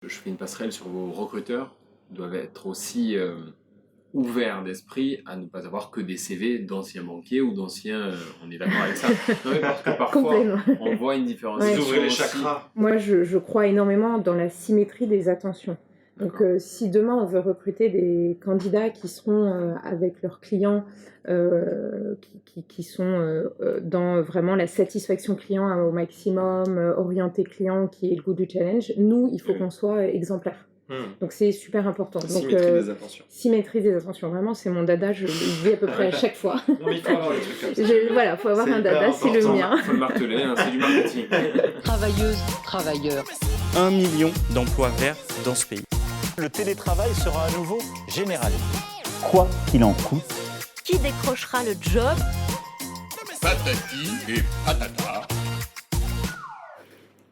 Je fais une passerelle sur vos recruteurs, doivent être aussi ouverts d'esprit à ne pas avoir que des CV d'anciens banquiers ou d'anciens... on est d'accord avec ça? Non, mais parce que parfois, Complètement. on voit une Ouais. différenciation Vous ouvrez les aussi. chakras. Moi, je crois énormément dans la symétrie des attentions. Donc, D'accord. si demain on veut recruter des candidats qui seront avec leurs clients, qui sont dans vraiment la satisfaction client au maximum, orienté client, qui est le goût du challenge, nous, il faut Oui. qu'on soit exemplaire. Donc, c'est super important. Donc, Symétrie des attentions. symétrie des attentions, vraiment, c'est mon dada, je le dis à peu près à chaque fois. Non, mais il faut avoir des trucs comme ça. Voilà, faut avoir C'est un hyper dada, c'est le important. mien. Faut le marteler, hein, c'est du marketing. Travailleuses, travailleurs. 1 million d'emplois verts dans ce pays. Le télétravail sera à nouveau généralisé. Quoi qu'il en coûte. Qui décrochera le job? Patati et patata.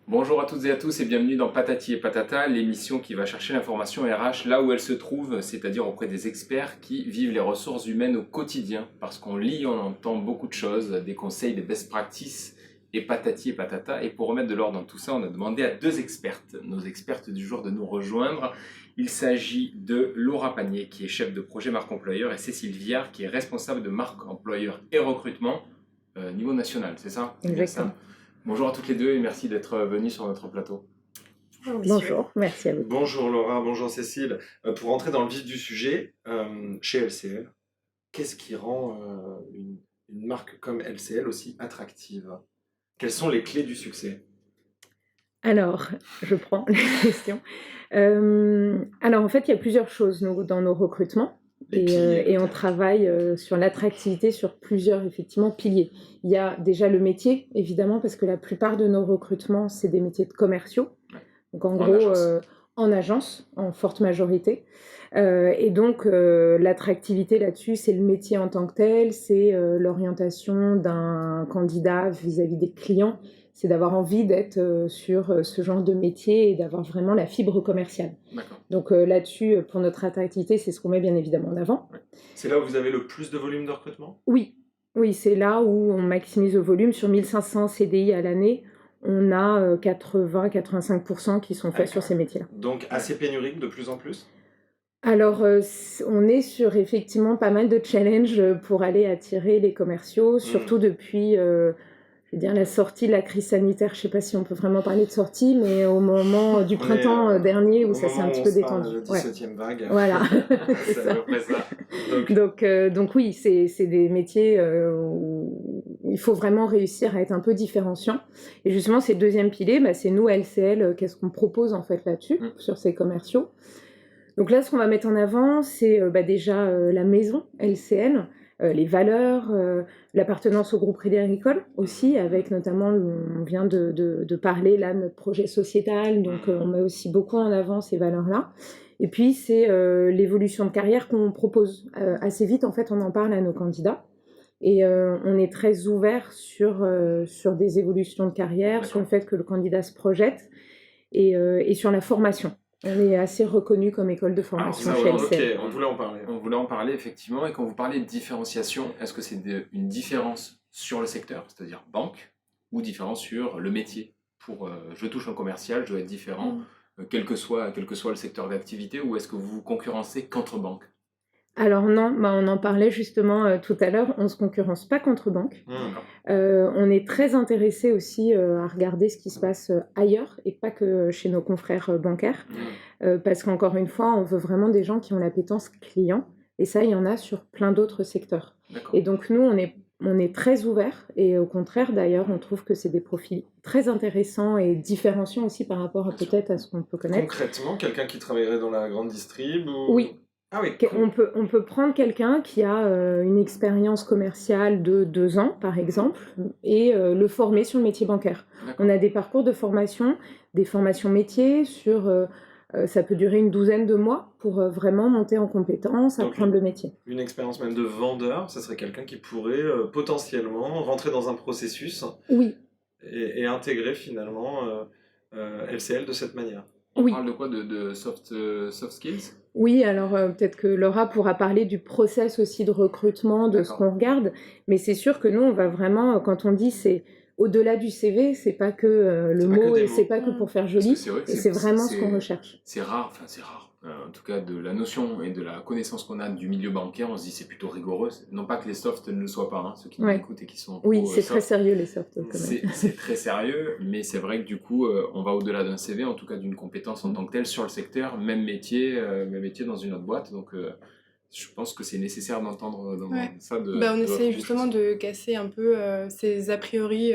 Bonjour à toutes et à tous et bienvenue dans Patati et Patata, l'émission qui va chercher l'information RH là où elle se trouve, c'est-à-dire auprès des experts qui vivent les ressources humaines au quotidien. Parce qu'on lit, on entend beaucoup de choses, des conseils, des best practices et Patati et Patata. Et pour remettre de l'ordre dans tout ça, on a demandé à deux expertes, nos expertes du jour, de nous rejoindre. Il s'agit de Laura Panier, qui est chef de projet marque employeur, et Cécile Viard, qui est responsable de marque employeur et recrutement niveau national, c'est ça? C'est bien ça. Exactement. Bonjour à toutes les deux et merci d'être venues sur notre plateau. Bonjour, merci à vous. Bonjour Laura, bonjour Cécile. Pour entrer dans le vif du sujet, chez LCL, qu'est-ce qui rend une marque comme LCL aussi attractive? Quelles sont les clés du succès? Alors, je prends la question. Alors, en fait, il y a plusieurs choses dans nos recrutements. Les piliers, Et on peut-être. travaille sur l'attractivité sur plusieurs, effectivement, piliers. Il y a déjà le métier, évidemment, parce que la plupart de nos recrutements, c'est des métiers de commerciaux. Donc, en gros, agence. en agence, en forte majorité. Et donc, l'attractivité là-dessus, c'est le métier en tant que tel, c'est l'orientation d'un candidat vis-à-vis des clients, c'est d'avoir envie d'être sur ce genre de métier et d'avoir vraiment la fibre commerciale. D'accord. Donc là-dessus, pour notre attractivité, c'est ce qu'on met bien évidemment en avant. C'est là où vous avez le plus de volume de recrutement? Oui, c'est là où on maximise le volume. Sur 1500 CDI à l'année, on a 80-85% qui sont faits sur ces métiers-là. Donc assez pénurique de plus en plus? Alors, on est sur effectivement pas mal de challenges pour aller attirer les commerciaux, surtout depuis, je veux dire, la sortie de la crise sanitaire. Je ne sais pas si on peut vraiment parler de sortie, mais au moment du printemps dernier où ça s'est un petit peu détendu. La 17e vague. Voilà. C'est à peu près ça. Donc oui, c'est des métiers où il faut vraiment réussir à être un peu différenciant. Et justement, c'est le deuxième pilier, c'est nous, LCL, qu'est-ce qu'on propose en fait là-dessus, sur ces commerciaux. Donc là, ce qu'on va mettre en avant, c'est déjà la maison LCL, les valeurs, l'appartenance au groupe Crédit Agricole aussi, avec notamment, on vient de parler là de notre projet sociétal, donc on met aussi beaucoup en avant ces valeurs-là. Et puis, c'est l'évolution de carrière qu'on propose. Assez vite, en fait, on en parle à nos candidats. Et on est très ouvert sur des évolutions de carrière, sur le fait que le candidat se projette et sur la formation. On est assez reconnu comme école de formation chez LCL. Ok, on voulait en parler. On voulait en parler effectivement, et quand vous parlez de différenciation, est-ce que c'est une différence sur le secteur, c'est-à-dire banque, ou différence sur le métier? Je touche un commercial, je dois être différent, quel que soit le secteur d'activité, ou est-ce que vous vous concurrencez qu'entre banques? Alors non, on en parlait justement tout à l'heure, on ne se concurrence pas contre banque. On est très intéressé aussi à regarder ce qui se passe ailleurs et pas que chez nos confrères bancaires. Parce qu'encore une fois, on veut vraiment des gens qui ont l'appétence client. Et ça, il y en a sur plein d'autres secteurs. D'accord. Et donc nous, on est très ouverts. Et au contraire, d'ailleurs, on trouve que c'est des profils très intéressants et différenciants aussi par rapport peut-être à ce qu'on peut connaître. Concrètement, quelqu'un qui travaillerait dans la grande distrib ou... Oui. Ah oui, On peut prendre quelqu'un qui a une expérience commerciale de 2 ans, par exemple, et le former sur le métier bancaire. D'accord. On a des parcours de formation, des formations métiers sur... ça peut durer une 12aine de mois pour vraiment monter en compétences, Donc, apprendre le métier. Une expérience même de vendeur, ça serait quelqu'un qui pourrait potentiellement rentrer dans un processus Oui. et intégrer finalement LCL de cette manière. On Oui. parle de quoi? De soft skills? Oui, alors peut-être que Laura pourra parler du process aussi de recrutement, de ce D'accord. qu'on regarde, mais c'est sûr que nous, on va vraiment, quand on dit c'est au-delà du CV, c'est pas que le C'est pas que mot des et mots. c'est pas que pour faire Parce que joli, c'est vrai que et c'est vraiment ce qu'on recherche. C'est rare, en tout cas de la notion et de la connaissance qu'on a du milieu bancaire, on se dit c'est plutôt rigoureux. Non pas que les softs ne le soient pas, hein, ceux qui nous écoutent et qui sont Oui, pro, c'est très soft. sérieux les softs quand même. C'est très sérieux, mais c'est vrai que du coup, on va au-delà d'un CV, en tout cas d'une compétence en tant que telle sur le secteur, même métier dans une autre boîte. Donc, je pense que c'est nécessaire d'entendre ça de. On de essaie votre justement bouche. de casser un peu ces a priori.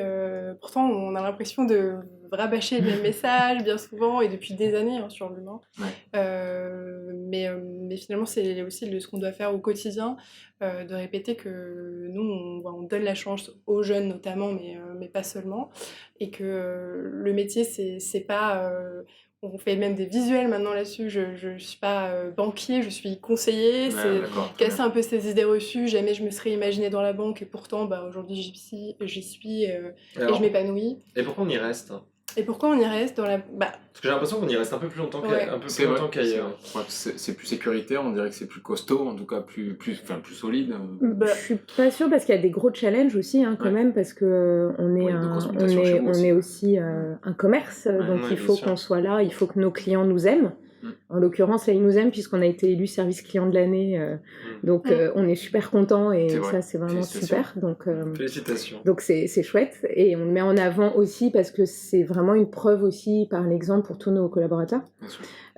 Pourtant, on a l'impression de rabâcher les mêmes messages bien souvent et depuis des années sur l'humain. Mais finalement, c'est aussi ce qu'on doit faire au quotidien, de répéter que nous, on donne la chance aux jeunes notamment, mais pas seulement, et que le métier, c'est pas... on fait même des visuels maintenant là-dessus. Je suis pas banquier, je suis conseiller. C'est casser un peu ces idées reçues. Jamais je me serais imaginée dans la banque et pourtant, aujourd'hui, j'y suis et je m'épanouis. Et pourquoi on y reste? Et pourquoi on y reste dans la... Parce que j'ai l'impression qu'on y reste un peu plus longtemps qu'ailleurs. C'est plus sécuritaire, on dirait que c'est plus costaud, en tout cas plus solide. Je suis pas sûre parce qu'il y a des gros challenges aussi quand même, parce que on est aussi un commerce, donc il faut qu'on soit là, il faut que nos clients nous aiment. En l'occurrence, là, ils nous aiment puisqu'on a été élu service client de l'année, donc on est super contents et ça, c'est vraiment super. Donc, félicitations. Donc c'est chouette et on le met en avant aussi parce que c'est vraiment une preuve aussi par l'exemple pour tous nos collaborateurs.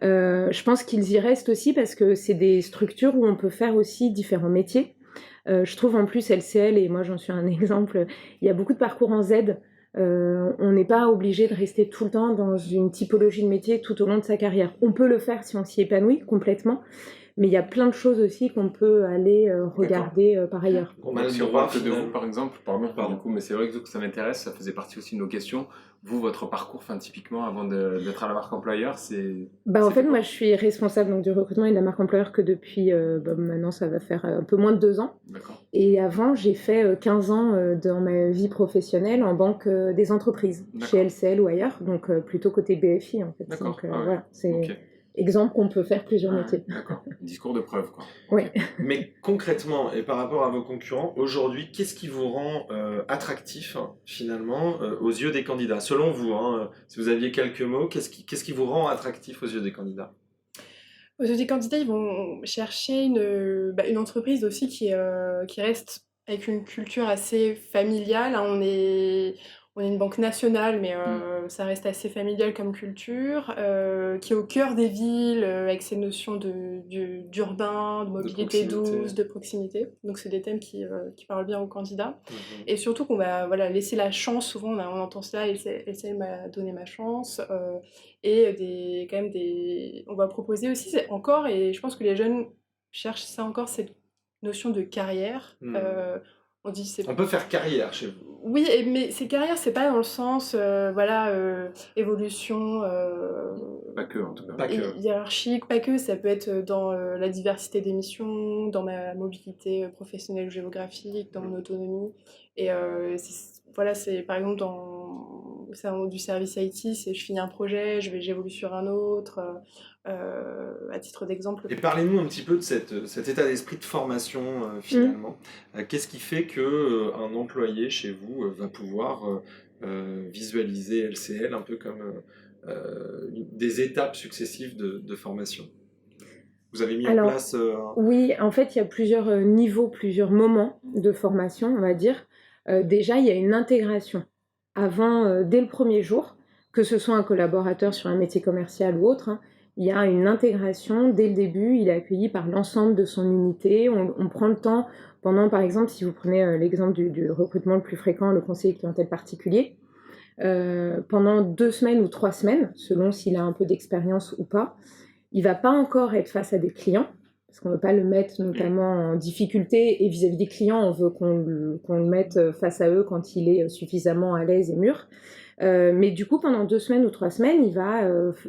Je pense qu'ils y restent aussi parce que c'est des structures où on peut faire aussi différents métiers. Je trouve en plus LCL, et moi j'en suis un exemple, il y a beaucoup de parcours en Z. On n'est pas obligé de rester tout le temps dans une typologie de métier tout au long de sa carrière. On peut le faire si on s'y épanouit complètement, mais il y a plein de choses aussi qu'on peut aller regarder par ailleurs. Si on parle de vous, par exemple, du coup, mais c'est vrai que ça m'intéresse, ça faisait partie aussi de nos questions. Vous, votre parcours, typiquement, avant d'être à la marque employeur, c'est... En fait, moi, je suis responsable donc, du recrutement et de la marque employeur que depuis, maintenant, ça va faire un peu moins de 2 ans. D'accord. Et avant, j'ai fait 15 ans dans ma vie professionnelle en banque des entreprises, chez LCL ou ailleurs, donc plutôt côté BFI, en fait. D'accord. Donc, voilà, c'est... Exemple qu'on peut faire plusieurs métiers. D'accord, discours de preuve quoi. Oui. Mais concrètement, et par rapport à vos concurrents, aujourd'hui, qu'est-ce qui vous rend attractif finalement aux yeux des candidats? Selon vous, si vous aviez quelques mots, qu'est-ce qui vous rend attractif aux yeux des candidats? Aux yeux des candidats, ils vont chercher une entreprise aussi qui reste avec une culture assez familiale. On est une banque nationale, mais ça reste assez familial comme culture, qui est au cœur des villes, avec ces notions d'urbain, de mobilité douce, de proximité. Donc c'est des thèmes qui parlent bien aux candidats. Et surtout qu'on va laisser la chance, souvent on entend ça, LCL m'a donné ma chance, et on va proposer aussi, encore, et je pense que les jeunes cherchent ça encore, cette notion de carrière. On peut faire carrière chez vous. Oui, mais ces carrières, c'est pas dans le sens, évolution... Pas que, en tout cas. Hiérarchique, pas que, ça peut être dans la diversité des missions, dans ma mobilité professionnelle ou géographique, dans mon autonomie. Et c'est par exemple dans du service IT, c'est je finis un projet, j'évolue sur un autre... à titre d'exemple. Et parlez-nous un petit peu de cet état d'esprit de formation finalement. Qu'est-ce qui fait qu'un employé chez vous va pouvoir visualiser LCL un peu comme des étapes successives de formation? Vous avez mis en place... Oui, en fait, il y a plusieurs niveaux, plusieurs moments de formation, on va dire. Déjà, il y a une intégration. Avant, dès le premier jour, que ce soit un collaborateur sur un métier commercial ou autre, il y a une intégration dès le début, il est accueilli par l'ensemble de son unité, on prend le temps, pendant par exemple, si vous prenez l'exemple du recrutement le plus fréquent, le conseiller clientèle particulier, pendant 2 semaines ou 3 semaines, selon s'il a un peu d'expérience ou pas, il ne va pas encore être face à des clients, parce qu'on ne veut pas le mettre notamment en difficulté, et vis-à-vis des clients, on veut qu'on le mette face à eux quand il est suffisamment à l'aise et mûr. Mais du coup, pendant 2 semaines ou 3 semaines, il va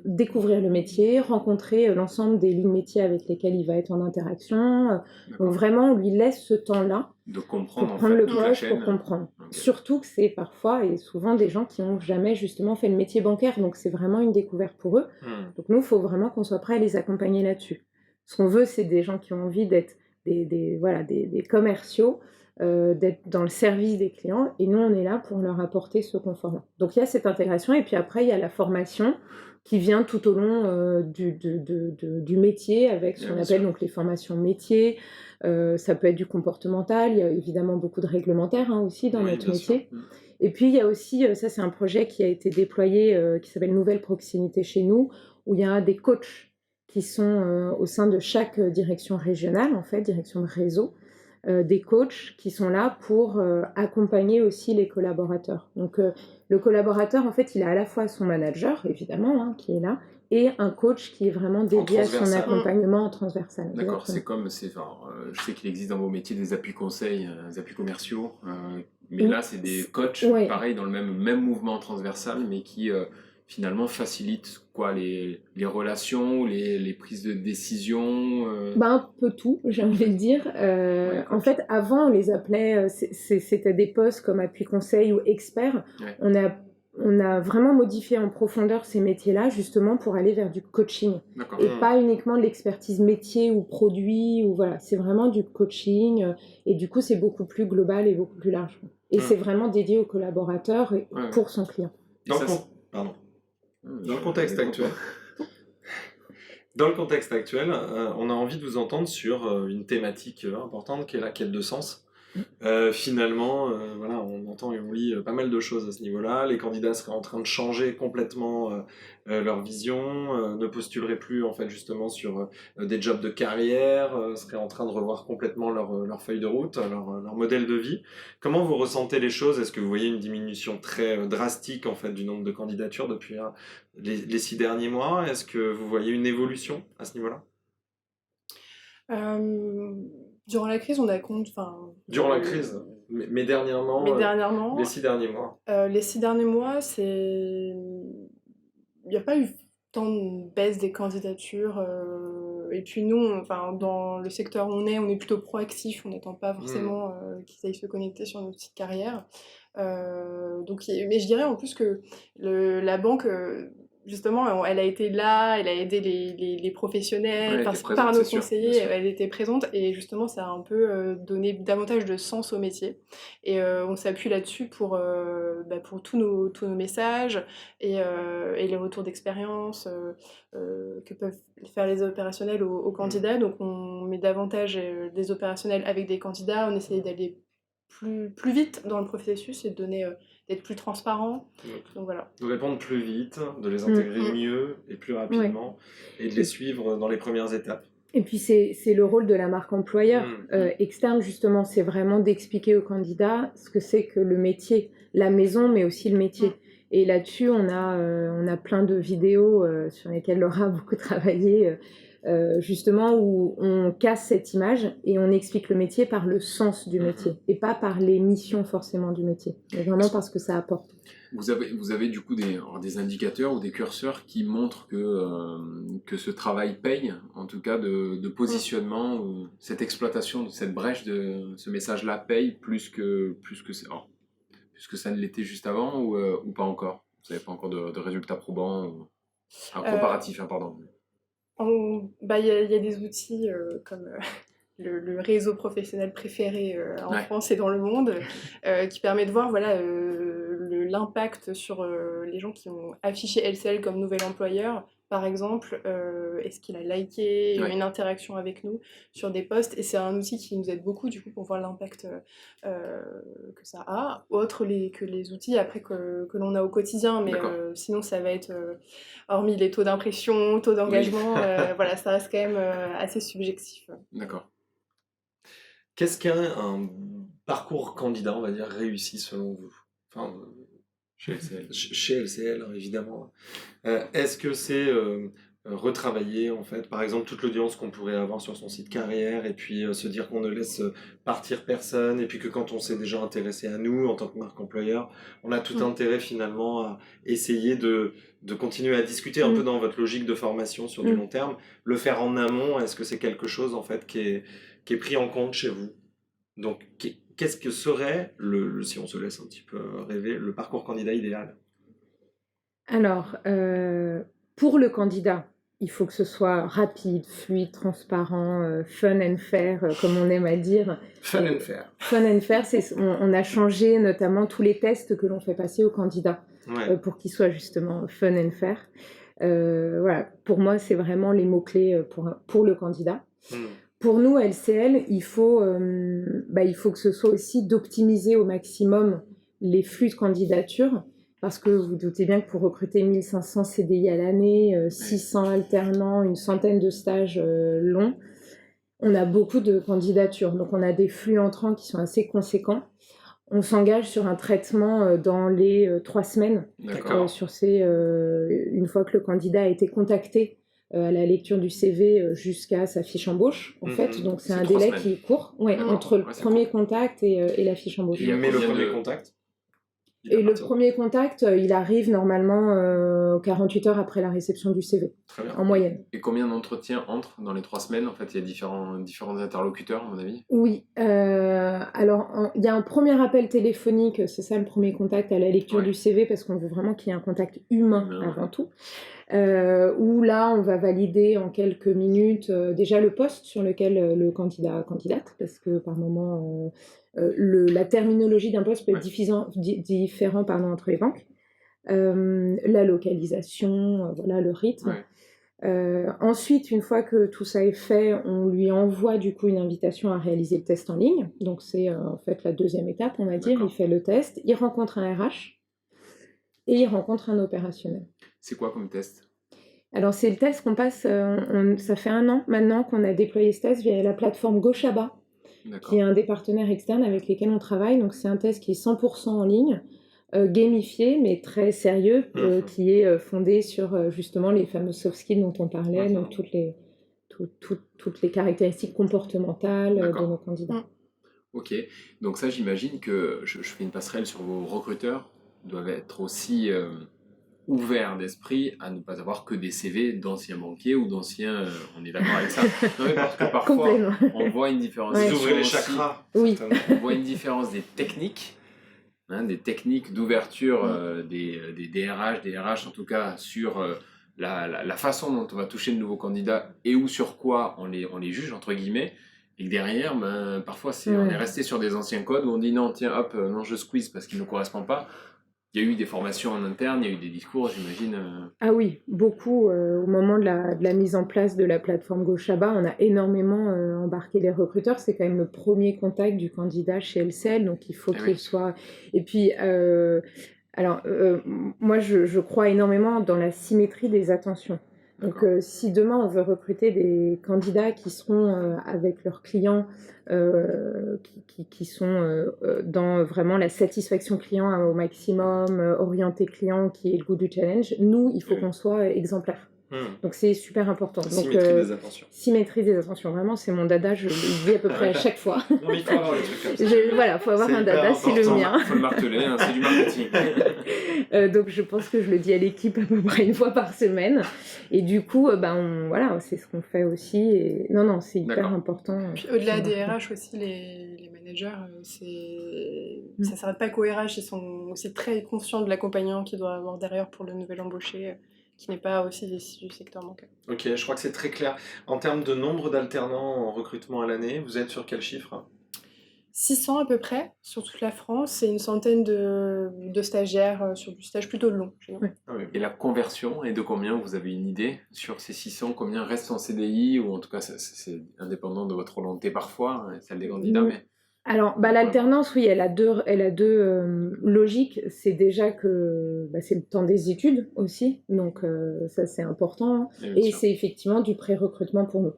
découvrir le métier, rencontrer l'ensemble des lignes métiers avec lesquelles il va être en interaction. Donc vraiment, on lui laisse ce temps-là de comprendre, pour prendre le poste, pour comprendre. Okay. Surtout que c'est parfois et souvent des gens qui n'ont jamais justement fait le métier bancaire, donc c'est vraiment une découverte pour eux. Donc nous, il faut vraiment qu'on soit prêt à les accompagner là-dessus. Ce qu'on veut, c'est des gens qui ont envie d'être des commerciaux, d'être dans le service des clients, et nous on est là pour leur apporter ce confort-là. Donc il y a cette intégration, et puis après il y a la formation qui vient tout au long du métier, avec ce qu'on appelle donc les formations métiers. Ça peut être du comportemental, il y a évidemment beaucoup de réglementaires aussi dans notre métier. Et puis il y a aussi, ça c'est un projet qui a été déployé, qui s'appelle Nouvelle Proximité chez nous, où il y a des coachs qui sont au sein de chaque direction régionale, en fait, direction de réseau, des coachs qui sont là pour accompagner aussi les collaborateurs. Donc le collaborateur, en fait, il a à la fois son manager, évidemment, qui est là, et un coach qui est vraiment dédié à son accompagnement en transversal. D'accord, c'est comme, je sais qu'il existe dans vos métiers des appuis conseils, des appuis commerciaux, mais là c'est des coachs, pareil, dans le même mouvement transversal, mais qui finalement facilitent quoi, les relations, les prises de décision Un peu tout, j'ai envie de dire. En fait, avant, on les appelait, c'était des postes comme appui conseil ou expert. On a vraiment modifié en profondeur ces métiers-là, justement pour aller vers du coaching. Et pas uniquement de l'expertise métier ou produit, ou voilà, c'est vraiment du coaching. Et du coup, c'est beaucoup plus global et beaucoup plus large. Et c'est vraiment dédié au collaborateur et pour son client. Dans le contexte actuel, on a envie de vous entendre sur une thématique importante qui est la quête de sens. Finalement, voilà, on entend et on lit pas mal de choses à ce niveau-là. Les candidats seraient en train de changer complètement leur vision, ne postuleraient plus en fait justement sur des jobs de carrière, seraient en train de revoir complètement leur feuille de route, leur modèle de vie. Comment vous ressentez les choses? Est-ce que vous voyez une diminution très drastique en fait du nombre de candidatures depuis les 6 derniers mois? Est-ce que vous voyez une évolution à ce niveau-là? Durant la crise, on a compte. Durant la crise, mais dernièrement, les 6 derniers mois. Les 6 derniers mois, il n'y a pas eu tant de baisse des candidatures. Et puis nous, dans le secteur où on est plutôt proactif, on n'attend pas forcément qu'ils aillent se connecter sur notre site carrière. Mais je dirais en plus que la banque. Justement, elle a été là, elle a aidé les professionnels par nos conseillers, elle était présente, et justement ça a un peu donné davantage de sens au métier. Et on s'appuie là-dessus pour tous nos messages et les retours d'expérience que peuvent faire les opérationnels aux candidats. Donc on met davantage des opérationnels avec des candidats, on essaie d'aller plus vite dans le processus et d'être plus transparent. Donc voilà. De répondre plus vite, de les intégrer mieux et plus rapidement, et de les suivre dans les premières étapes. Et puis c'est le rôle de la marque employeur externe, justement, c'est vraiment d'expliquer aux candidats ce que c'est que le métier, la maison, mais aussi le métier. Et là-dessus, on a plein de vidéos sur lesquelles Laura a beaucoup travaillé, justement, où on casse cette image et on explique le métier par le sens du métier et pas par les missions forcément du métier, mais vraiment parce que ça apporte. Vous avez du coup des indicateurs ou des curseurs qui montrent que ce travail paye, en tout cas de positionnement, ou cette exploitation, cette brèche de ce message-là paye plus que ça ne l'était juste avant, ou pas encore? Vous n'avez pas encore de résultats probants comparatifs, pardon. Il y a des outils comme le réseau professionnel préféré en France et dans le monde qui permet de voir l'impact sur les gens qui ont affiché LCL comme nouvel employeur. Par exemple, est-ce qu'il a liké une interaction avec nous sur des posts, et c'est un outil qui nous aide beaucoup du coup pour voir l'impact que ça a, autre que les outils après que l'on a au quotidien, mais sinon ça va être, hormis les taux d'impression, taux d'engagement, ça reste quand même assez subjectif. D'accord. Qu'est-ce qu'un parcours candidat, on va dire, réussi selon vous? Chez LCL. Chez LCL, évidemment. Est-ce que c'est retravailler, en fait, par exemple, toute l'audience qu'on pourrait avoir sur son site carrière, et puis se dire qu'on ne laisse partir personne, et puis que quand on s'est déjà intéressé à nous, en tant que marque employeur, on a tout intérêt, finalement, à essayer de continuer à discuter un peu dans votre logique de formation sur du long terme. Le faire en amont, est-ce que c'est quelque chose, en fait, qui est pris en compte chez vous? Donc, qu'est-ce que serait, si on se laisse un petit peu rêver, le parcours candidat idéal? Alors, pour le candidat, il faut que ce soit rapide, fluide, transparent, fun and fair, comme on aime à dire. Fun and fair. Fun and fair, on a changé notamment tous les tests que l'on fait passer aux candidats pour qu'ils soient justement fun and fair. Voilà, pour moi, c'est vraiment les mots-clés pour le candidat. Pour nous, LCL, il faut que ce soit aussi d'optimiser au maximum les flux de candidatures, parce que vous doutez bien que pour recruter 1500 CDI à l'année, 600 alternants, une centaine de stages longs, on a beaucoup de candidatures. Donc on a des flux entrants qui sont assez conséquents. On s'engage sur un traitement dans les 3 semaines, une fois que le candidat a été contacté à la lecture du CV jusqu'à sa fiche embauche, en fait. Donc c'est un délai qui est court, entre le premier contact et la fiche embauche. Et mais le premier contact Et le premier contact, il arrive normalement 48 heures après la réception du CV, en moyenne. Et combien d'entretiens entrent dans les 3 semaines? En fait, il y a différents interlocuteurs, à mon avis. Oui. Alors, il y a un premier appel téléphonique, c'est ça le premier contact à la lecture du CV, parce qu'on veut vraiment qu'il y ait un contact humain avant tout. Où là, on va valider en quelques minutes déjà le poste sur lequel le candidat candidate, parce que par moment, la terminologie d'un poste peut être différent entre les banques. La localisation, voilà, le rythme. Ensuite, une fois que tout ça est fait, on lui envoie du coup une invitation à réaliser le test en ligne. Donc c'est en fait la deuxième étape, on va dire. Il fait le test, il rencontre un RH et il rencontre un opérationnel. C'est quoi comme test? Alors c'est le test qu'on passe, ça fait 1 an maintenant qu'on a déployé ce test via la plateforme Gochaba, qui est un des partenaires externes avec lesquels on travaille. Donc c'est un test qui est 100% en ligne, gamifié mais très sérieux, qui est fondé sur justement les fameux soft skills dont on parlait, donc toutes les caractéristiques comportementales de nos candidats. Ok, donc ça j'imagine que je fais une passerelle sur vos recruteurs, doivent être aussi ouverts d'esprit à ne pas avoir que des CV d'anciens banquiers ou d'anciens... on est d'accord avec ça? Non mais parce que parfois on voit une différence. Vous ouvrez les chakras. Oui. On voit une différence des techniques d'ouverture des DRH, des RH en tout cas, sur la façon dont on va toucher de nouveaux candidats et ou sur quoi on les juge, entre guillemets. Et que derrière, parfois, on est resté sur des anciens codes où on dit non, tiens, hop, non, je squeeze parce qu'il ne correspond pas. Il y a eu des formations en interne, il y a eu des discours, j'imagine. Ah oui, beaucoup. Au moment de la mise en place de la plateforme Gochaba, on a énormément embarqué les recruteurs. C'est quand même le premier contact du candidat chez LCL, donc il faut qu'il soit... Et puis, moi, je crois énormément dans la symétrie des attentions. Donc si demain on veut recruter des candidats qui seront avec leurs clients, qui sont dans vraiment la satisfaction client au maximum, orienté client, qui est le goût du challenge, nous il faut qu'on soit exemplaire. Donc c'est super important. Symétrie des attentions. Symétrie des attentions, vraiment c'est mon dada, je le dis à peu près à chaque fois. Non mais il faut avoir des trucs comme ça. Voilà, il faut avoir un dada, c'est le mien. Il faut le marteler, c'est du marketing. Donc je pense que je le dis à l'équipe à peu près 1 fois par semaine. Et du coup, voilà, c'est ce qu'on fait aussi. Et... Non, c'est hyper important. Puis au-delà des RH aussi, les managers, ça ne s'arrête pas qu'aux RH, ils sont aussi très conscients de l'accompagnant qu'ils doivent avoir derrière pour le nouvel embauché, qui n'est pas aussi du secteur bancaire. Ok, je crois que c'est très clair. En termes de nombre d'alternants en recrutement à l'année, vous êtes sur quel chiffre? 600 à peu près, sur toute la France, et une centaine de stagiaires sur du stage plutôt long. Et la conversion est de combien? Vous avez une idée sur ces 600? Combien restent en CDI? Ou en tout cas, c'est indépendant de votre volonté parfois, celle des candidats, mais... Alors, l'alternance, oui, elle a deux logiques. C'est déjà que c'est le temps des études aussi, donc ça c'est important. Et c'est effectivement du pré-recrutement pour nous.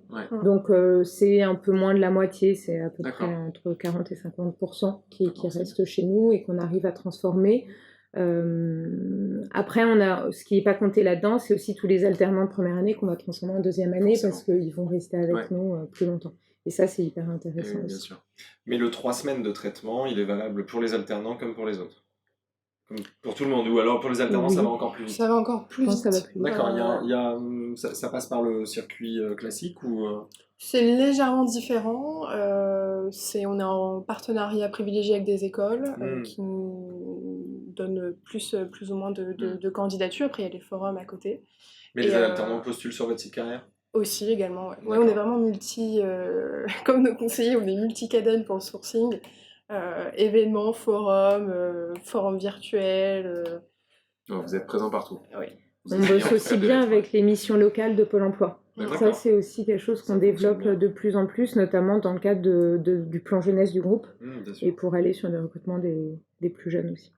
Donc c'est un peu moins de la moitié, c'est à peu près entre 40 et 50% qui restent chez nous et qu'on arrive à transformer. Après, ce qui n'est pas compté là-dedans, c'est aussi tous les alternants de première année qu'on va transformer en deuxième année parce qu'ils vont rester avec nous plus longtemps. Et ça, c'est hyper intéressant aussi. Bien sûr. Mais le 3 semaines de traitement, il est valable pour les alternants comme pour les autres? Comme pour tout le monde? Ou alors pour les alternants, ça va encore plus vite? Ça va encore plus vite. Ça va plus vite. D'accord, ça passe par le circuit classique ou... C'est légèrement différent. On est en partenariat privilégié avec des écoles qui nous donnent plus ou moins de candidatures. Après, il y a les forums à côté. Mais Et, les alternants postulent sur votre site carrière? Aussi également, ouais. Ouais, D'accord. on est vraiment multi, comme nos conseillers, on est multi-cadenne pour le sourcing. Événements, forums virtuels. Oh, vous êtes présent partout. Oui. Vous On êtes bosse bien aussi fait de bien l'être. avec les missions locales de Pôle emploi. D'accord. Ça, c'est aussi quelque chose Ça qu'on développe fonctionne bien. de plus en plus, notamment dans le cadre du plan jeunesse du groupe, Bien sûr. et pour aller sur le recrutement des plus jeunes aussi.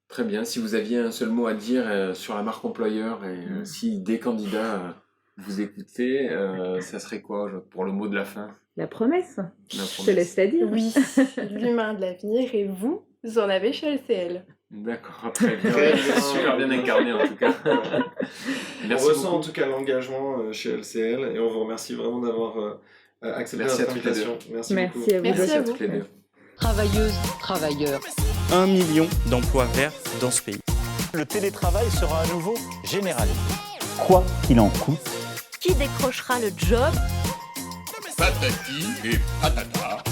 Très bien. Si vous aviez un seul mot à dire sur la marque employeur et si des candidats vous écoutez, ça serait quoi pour le mot de la fin? La promesse, La je te promesse. laisse la dire. Oui, l'humain de l'avenir, et vous en avez chez LCL. D'accord, très bien. Très bien. Super bien incarné en tout cas. On Merci ressent beaucoup. en tout cas l'engagement chez LCL et on vous remercie vraiment d'avoir accepté Merci à notre toutes les deux. invitation. Merci beaucoup. Merci à vous. Merci deux. à à vous. toutes les deux. Travailleuses, travailleurs. 1 million d'emplois verts dans ce pays. Le télétravail sera à nouveau généralisé. Quoi qu'il en coûte, Qui décrochera le job? Patati et patata.